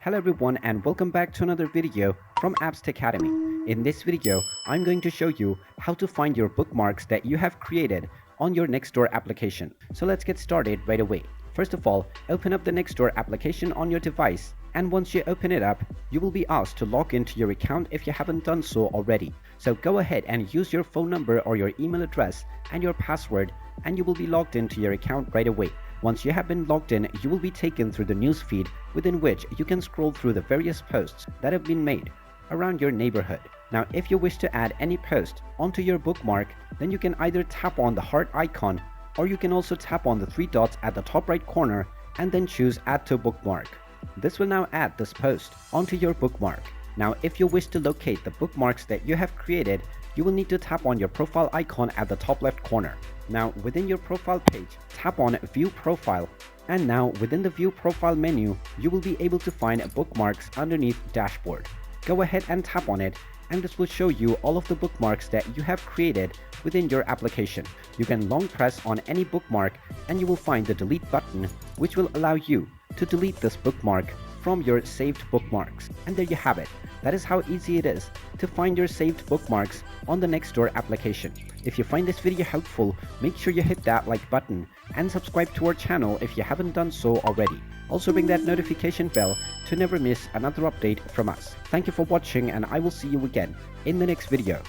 Hello everyone and welcome back to another video from Apps Academy. In this video, I'm going to show you how to find your bookmarks that you have created on your Nextdoor application. So let's get started right away. First of all, open up the Nextdoor application on your device, and once you open it up, you will be asked to log into your account if you haven't done so already. So go ahead and use your phone number or your email address and your password, and you will be logged into your account right away. Once you have been logged in, you will be taken through the news feed within which you can scroll through the various posts that have been made around your neighborhood. Now, if you wish to add any post onto your bookmark, then you can either tap on the heart icon, or you can also tap on the three dots at the top right corner and then choose Add to Bookmark. This will now add this post onto your bookmark. Now, if you wish to locate the bookmarks that you have created, you will need to tap on your profile icon at the top left corner. Now, within your profile page, tap on View Profile, and now within the View Profile menu, you will be able to find bookmarks underneath Dashboard. Go ahead and tap on it, and this will show you all of the bookmarks that you have created within your application. You can long press on any bookmark and you will find the delete button, which will allow you to delete this bookmark from your saved bookmarks. And there you have it. That is how easy it is to find your saved bookmarks on the Nextdoor application. If you find this video helpful, make sure you hit that like button and subscribe to our channel if you haven't done so already. Also ring that notification bell to never miss another update from us. Thank you for watching, and I will see you again in the next video.